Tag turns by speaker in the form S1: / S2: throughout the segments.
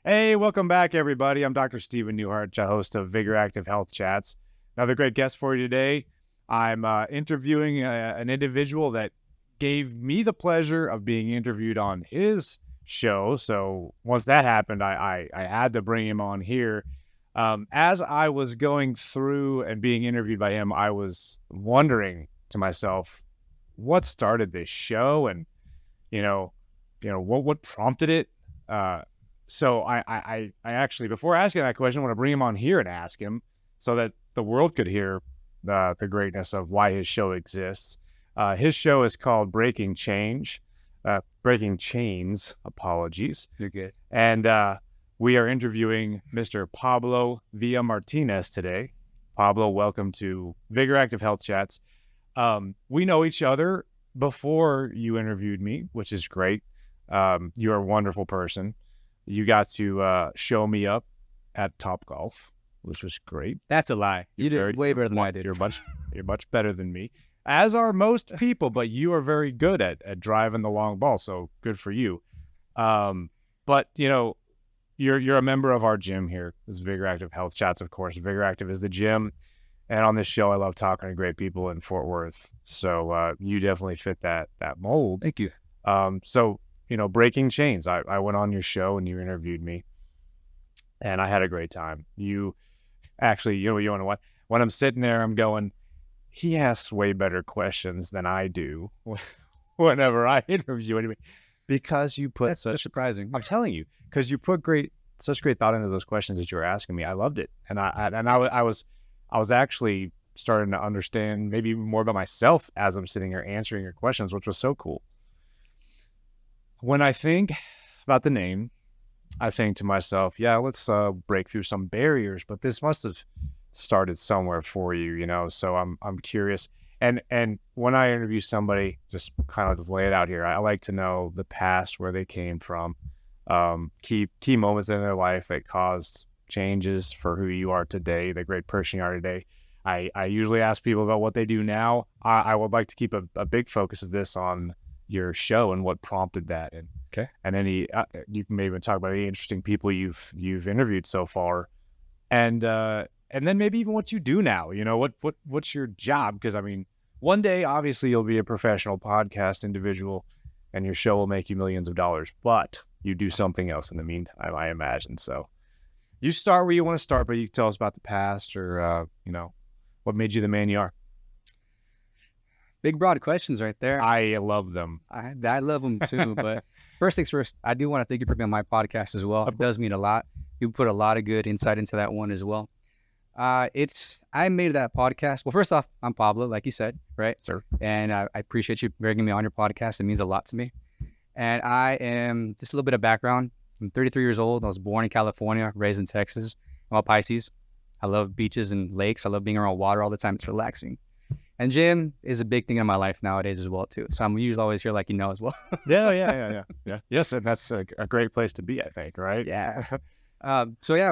S1: Hey, welcome back, everybody. I'm Dr. Stephen Newhart, host of Vigor Active Health Chats. Another great guest for you today. I'm interviewing an individual that gave me the pleasure of being interviewed on his show. So once that happened, I had to bring him on here. As I was going through and being interviewed by him, I was wondering to myself, what started this show, and what prompted it. So I actually, before asking that question, I want to bring him on here and ask him so that the world could hear the greatness of why his show exists. His show is called Breaking Chains. Apologies.
S2: You're good.
S1: And we are interviewing Mr. Pablo Villa-Martinez today. Pablo, welcome to Vigor Active Health Chats. We know each other before you interviewed me, which is great. You're a wonderful person. You got to show me up at Topgolf, which was great.
S2: That's a lie. You did way better than I did.
S1: You're much better than me, as are most people. But you are very good at driving the long ball, so good for you. But you're a member of our gym here. This is Vigor Active Health Chats, of course. Vigor Active is the gym, and on this show, I love talking to great people in Fort Worth. So you definitely fit that mold.
S2: Thank you.
S1: So. Breaking Chains. I went on your show and you interviewed me, and I had a great time. You actually, you know what? When I'm sitting there, I'm going, he asks way better questions than I do whenever I interview anybody, because you put
S2: That's surprising.
S1: I'm telling you, because you put such great thought into those questions that you were asking me. I loved it, and I was actually starting to understand maybe more about myself as I'm sitting here answering your questions, which was so cool. When I think about the name, I think to myself, yeah, let's break through some barriers, but this must have started somewhere for you, so I'm curious. And when I interview somebody, just kind of just lay it out here, I like to know the past, where they came from, key moments in their life that caused changes for who you are today, the great person you are today. I usually ask people about what they do now. I would like to keep a big focus of this on your show and what prompted that, and any you can maybe talk about any interesting people you've interviewed so far, and then maybe even what you do now. What's your job? Because I mean, one day obviously you'll be a professional podcast individual, and your show will make you millions of dollars. But you do something else in the meantime, I imagine. So you start where you want to start, but you can tell us about the past, or what made you the man you are.
S2: Big, broad questions right there.
S1: I love them.
S2: I love them too. But first things first, I do want to thank you for being on my podcast as well. It does mean a lot. You put a lot of good insight into that one as well. I made that podcast. Well, first off, I'm Pablo, like you said, right?
S1: Sir.
S2: And I appreciate you bringing me on your podcast. It means a lot to me. And I am, just a little bit of background. I'm 33 years old. I was born in California, raised in Texas. I'm a Pisces. I love beaches and lakes. I love being around water all the time. It's relaxing. And gym is a big thing in my life nowadays as well too. So I'm usually always here, like as well.
S1: Yeah. Yes, and that's a great place to be, I think, right?
S2: Yeah.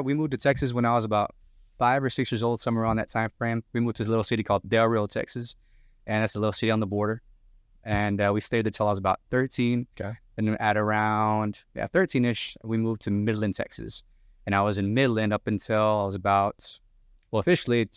S2: We moved to Texas when I was about 5 or 6 years old, somewhere around that time frame. We moved to a little city called Del Rio, Texas, and that's a little city on the border. And we stayed there till I was about 13.
S1: Okay. And
S2: then at around 13-ish, we moved to Midland, Texas, and I was in Midland up until I was about, officially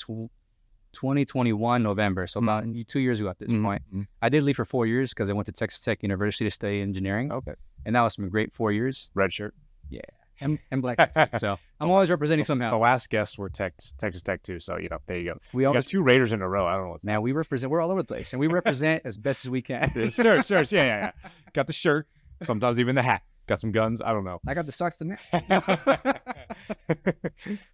S2: 2021 November, so about 2 years ago at this point. I did leave for 4 years because I went to Texas Tech University to study engineering.
S1: Okay.
S2: And that was some great 4 years.
S1: Red shirt.
S2: Yeah. And black. So I'm always representing somehow.
S1: The last guests were Texas Tech too, so there you go.
S2: We
S1: got 2 Raiders in a row. I don't know what's
S2: man. We represent. We're all over the place, and we represent as best as we can.
S1: Sure. Yeah. Got the shirt. Sometimes even the hat. Got some guns. I don't know.
S2: I got the socks tonight.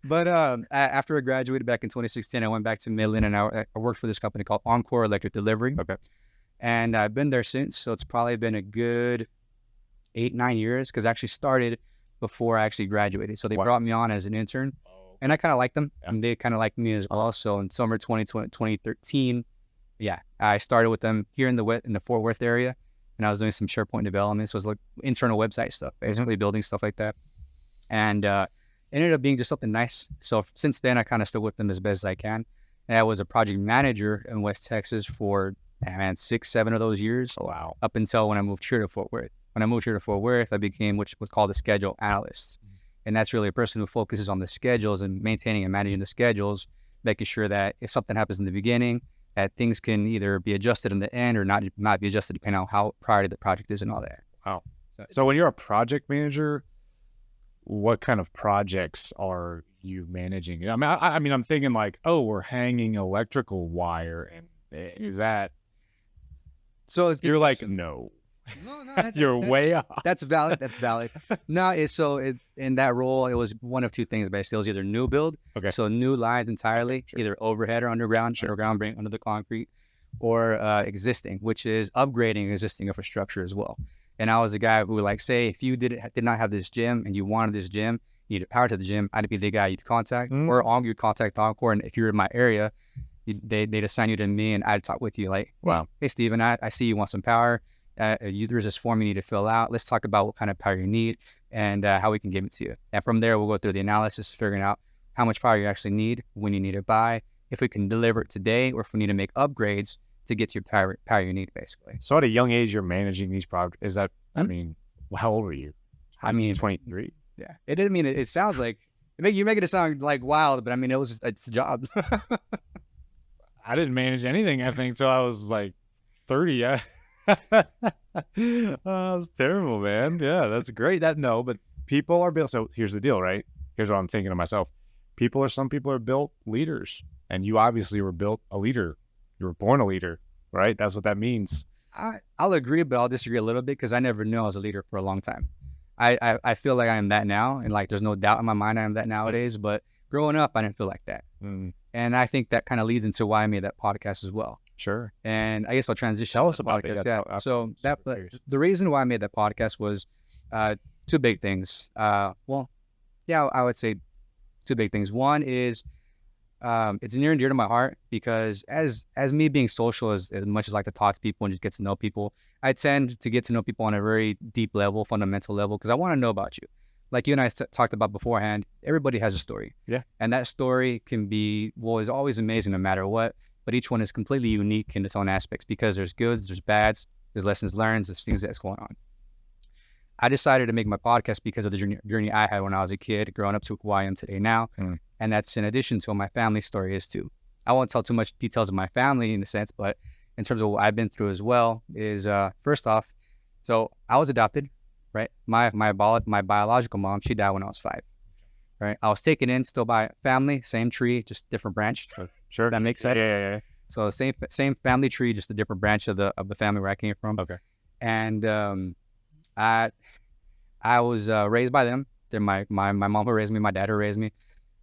S2: But after I graduated back in 2016, I went back to Midland, and I worked for this company called Encore Electric Delivery.
S1: Okay.
S2: And I've been there since, so it's probably been a good 8-9 years, because I actually started before I actually graduated. So they brought me on as an intern, and I kind of liked them, and they kind of liked me as well. So in summer 2013, I started with them here in the Fort Worth area, and I was doing some SharePoint development. So it was like internal website stuff, basically building stuff like that. And it ended up being just something nice. So since then, I kind of stuck with them as best as I can. And I was a project manager in West Texas for 6-7 of those years.
S1: Oh, wow.
S2: Up until when I moved here to Fort Worth. When I moved here to Fort Worth, I became what's called a schedule analyst. And that's really a person who focuses on the schedules and maintaining and managing the schedules, making sure that if something happens in the beginning, that things can either be adjusted in the end or not be adjusted depending on how priority the project is and all that.
S1: Wow. So when you're a project manager, what kind of projects are you managing? I mean, I'm thinking like, oh, we're hanging electrical wire, and is that?
S2: So
S1: You're like, no,
S2: no,
S1: you're way off.
S2: That's valid. That's valid. No, in that role, it was one of two things basically. It was either new build,
S1: Okay.
S2: so new lines entirely,
S1: Okay, sure.
S2: either overhead or underground, underground bring under the concrete, or existing, which is upgrading existing infrastructure as well. And I was the guy who, like, say, if you did not have this gym and you wanted this gym, you needed power to the gym, I'd be the guy you'd contact, or you'd contact Encore. And if you're in my area, they'd assign you to me, and I'd talk with you like, wow, hey, Steven, I see you want some power. There's this form you need to fill out. Let's talk about what kind of power you need and how we can give it to you. And from there, we'll go through the analysis, figuring out how much power you actually need, when you need it by, if we can deliver it today, or if we need to make upgrades to get to your power you need, basically.
S1: So at a young age, you're managing these projects. Is that, I mean, how old were you?
S2: I mean,
S1: 23.
S2: Yeah. It sounds like, you're making it sound like wild, but I mean, it's a job.
S1: I didn't manage anything, I think, till I was like 30. Yeah. That was terrible, man. Yeah, that's great. But people are built. So here's the deal, right? Here's what I'm thinking to myself. Some people are built leaders, and you obviously were built a leader. You were born a leader, right? That's what that means.
S2: I'll agree, but I'll disagree a little bit because I never knew I was a leader for a long time. I feel like I am that now, and like there's no doubt in my mind I am that nowadays, but growing up, I didn't feel like that. And I think that kind of leads into why I made that podcast as well.
S1: Sure.
S2: And I guess I'll transition.
S1: Tell us about
S2: it.
S1: Yeah.
S2: So the reason why I made that podcast was two big things. I would say two big things. One is it's near and dear to my heart because as me being social as much as I like to talk to people and just get to know people, I tend to get to know people on a very deep level, fundamental level, because I want to know about you. Like you and I talked about beforehand, everybody has a story.
S1: Yeah. And
S2: that story is always amazing no matter what, but each one is completely unique in its own aspects because there's goods, there's bads, there's lessons learned, there's things that's going on. I decided to make my podcast because of the journey I had when I was a kid, growing up to who I am today now. And that's in addition to what my family story is too. I won't tell too much details of my family in a sense, but in terms of what I've been through as well is first off, so I was adopted, right? My biological mom, she died when I was 5, right? I was taken in still by family, same tree, just different branch.
S1: Sure.
S2: That makes sense.
S1: Yeah.
S2: So same family tree, just a different branch of the family where I came from.
S1: Okay.
S2: And I was raised by them. They're my mom who raised me, my dad who raised me.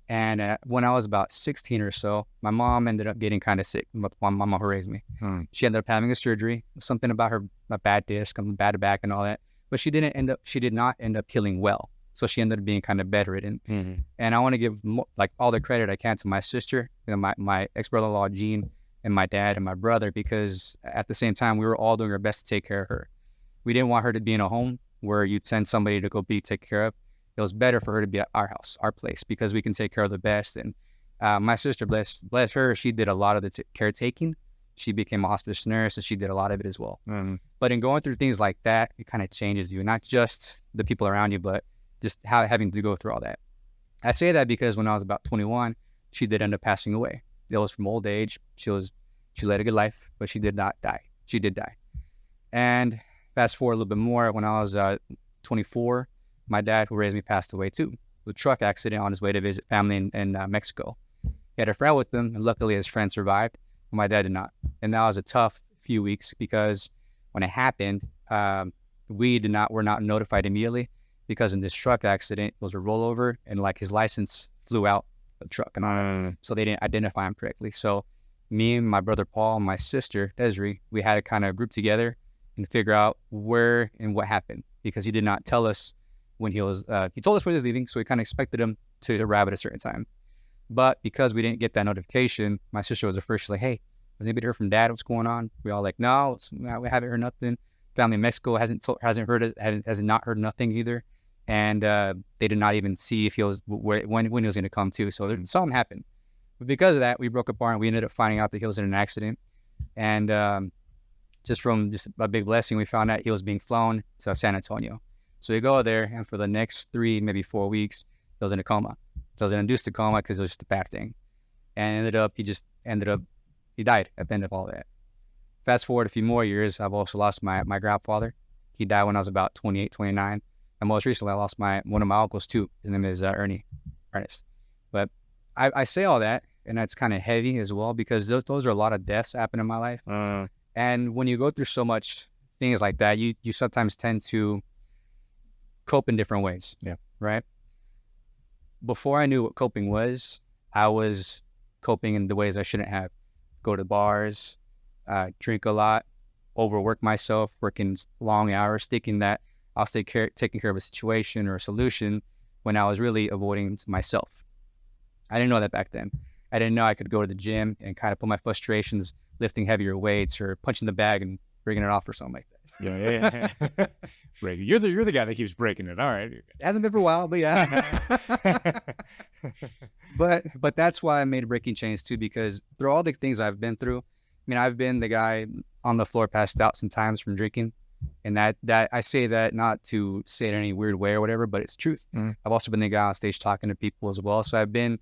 S2: And when I was about 16 or so, my mom ended up getting kind of sick. My mom who raised me. She ended up having a surgery, something about a bad disc, a bad back and all that. But she did not end up healing well. So she ended up being kind of bedridden. And I want to give all the credit I can to my sister, my ex-brother-in-law, Gene, and my dad and my brother, because at the same time, we were all doing our best to take care of her. We didn't want her to be in a home where you'd send somebody to go be taken care of. It was better for her to be at our house, our place, because we can take care of the best. And my sister, bless her, she did a lot of the caretaking. She became a hospice nurse, and she did a lot of it as well. But in going through things like that, it kind of changes you, not just the people around you, but just having to go through all that. I say that because when I was about 21, she did end up passing away. It was from old age. She led a good life, but she did not die. She did die. And fast forward a little bit more, when I was 24, my dad who raised me passed away too, with a truck accident on his way to visit family in Mexico. He had a friend with him, and luckily his friend survived. My dad did not. And that was a tough few weeks because when it happened, were not notified immediately because in this truck accident, it was a rollover and like his license flew out of the truck. And so they didn't identify him correctly. So me and my brother Paul and my sister Desiree, we had to kind of group together and figure out where and what happened because he did not tell us when he told us when he was leaving. So we kind of expected him to arrive at a certain time. But because we didn't get that notification, my sister was the first. She's like, hey, has anybody heard from Dad? What's going on? We all like, no, we haven't heard nothing. Family in Mexico hasn't not heard nothing either. And they did not even see if he was when he was going to come to. So something happened. But because of that, we broke apart and we ended up finding out that he was in an accident. And just a big blessing, we found out he was being flown to San Antonio. So you go there, and for the next 3, maybe 4 weeks, he was in a coma. So I was induced to coma because it was just a bad thing. And he died at the end of all that. Fast forward a few more years, I've also lost my grandfather. He died when I was about 28, 29. And most recently, I lost one of my uncles too. His name is Ernest. But I say all that, and that's kind of heavy as well, because those are a lot of deaths happen in my life. And when you go through so much things like that, you sometimes tend to cope in different ways.
S1: Yeah.
S2: Right? Before I knew what coping was, I was coping in the ways I shouldn't have. Go to bars, drink a lot, overwork myself, working long hours, thinking that I'll taking care of a situation or a solution when I was really avoiding myself. I didn't know that back then. I didn't know I could go to the gym and kind of put my frustrations lifting heavier weights or punching the bag and bringing it off or something like that.
S1: Yeah. You're the guy that keeps breaking it. All right.
S2: It hasn't been for a while, but yeah. but that's why I made Breaking Chains too, because through all the things I've been through, I mean, I've been the guy on the floor passed out sometimes from drinking. And that I say that not to say it in any weird way or whatever, but it's truth. I've also been the guy on stage talking to people as well. So I've been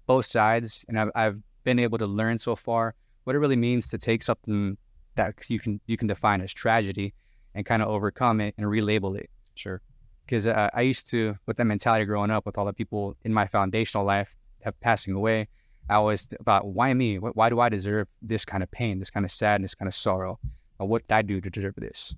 S2: both sides, and I've been able to learn so far what it really means to take something that you can define as tragedy and kind of overcome it and relabel it.
S1: Sure.
S2: Because I used to, with that mentality growing up, with all the people in my foundational life have passing away, I always thought, why me? Why do I deserve this kind of pain, this kind of sadness, kind of sorrow? Or what did I do to deserve this?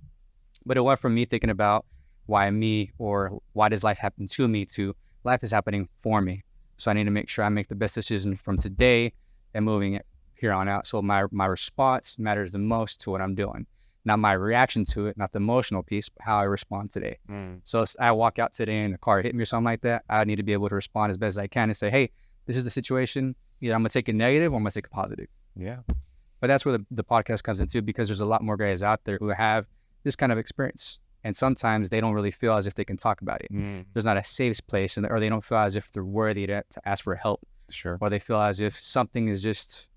S2: But it went from me thinking about why me, or why does life happen to me, to life is happening for me. So I need to make sure I make the best decision from today and moving it here on out. So my response matters the most to what I'm doing. Not my reaction to it, not the emotional piece, but how I respond today. So if I walk out today and a car hit me or something like that, I need to be able to respond as best as I can and say, hey, this is the situation. Either I'm going to take it negative or I'm going to take it positive.
S1: Yeah.
S2: But that's where the podcast comes into, because there's a lot more guys out there who have this kind of experience. And sometimes they don't really feel as if they can talk about it. There's not a safe place, or they don't feel as if they're worthy to ask for help.
S1: Sure.
S2: Or they feel as if something is just,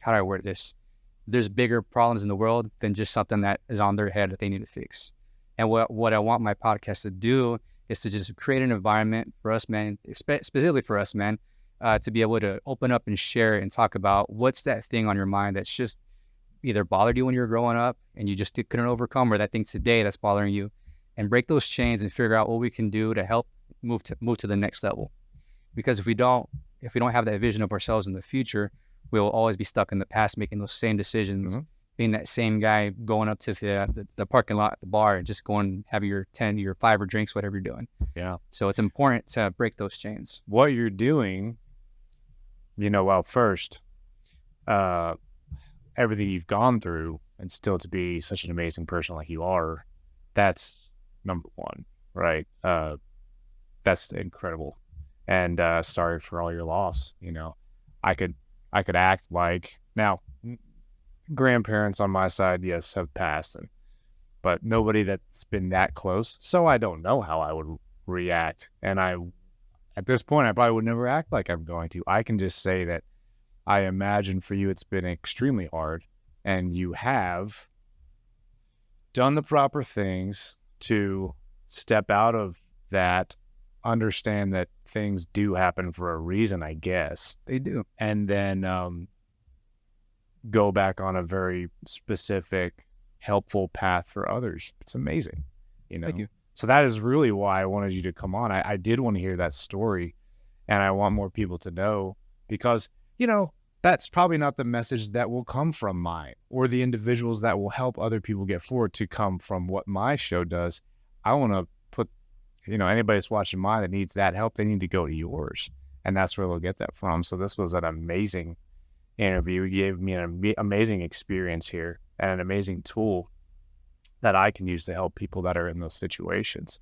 S2: how do I word this? There's bigger problems in the world than just something that is on their head that they need to fix. And what I want my podcast to do is to just create an environment for us men, specifically for us men, to be able to open up and share and talk about what's that thing on your mind that's just either bothered you when you were growing up and you just couldn't overcome, or that thing today that's bothering you, and break those chains and figure out what we can do to help move to the next level. Because if we don't have that vision of ourselves in the future, we will always be stuck in the past, making those same decisions, being that same guy going up to the parking lot at the bar and just going have your 5 or drinks, whatever you're doing.
S1: Yeah.
S2: So it's important to break those chains.
S1: What you're doing, well, first, everything you've gone through, and still to be such an amazing person like you are, that's number one, right? That's incredible. And sorry for all your loss. I could act like, now, grandparents on my side, yes, have passed, but nobody that's been that close. So I don't know how I would react. And at this point, I probably would never act like I'm going to. I can just say that I imagine for you it's been extremely hard, and you have done the proper things to step out of that, understand that things do happen for a reason, I guess.
S2: They do.
S1: And then go back on a very specific, helpful path for others. It's amazing.
S2: Thank you.
S1: So that is really why I wanted you to come on. I did want to hear that story, and I want more people to know, because that's probably not the message that will come from mine, or the individuals that will help other people get forward to come from what my show does. I want to put, anybody that's watching mine that needs that help, they need to go to yours. And that's where they'll get that from. So this was an amazing interview. You gave me an amazing experience here, and an amazing tool that I can use to help people that are in those situations.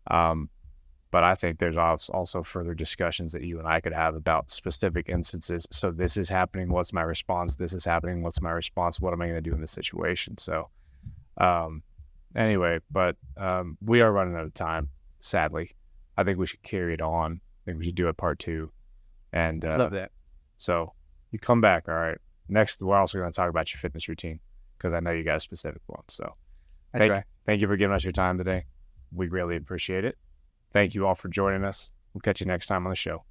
S1: But I think there's also further discussions that you and I could have about specific instances. So this is happening. What's my response? This is happening. What's my response? What am I going to do in this situation? So anyway, but we are running out of time, sadly. I think we should carry it on. I think we should do a part 2. And
S2: love that.
S1: So you come back. All right. Next, we're also going to talk about your fitness routine, because I know you got a specific one. So thank you for giving us your time today. We greatly appreciate it. Thank you all for joining us. We'll catch you next time on the show.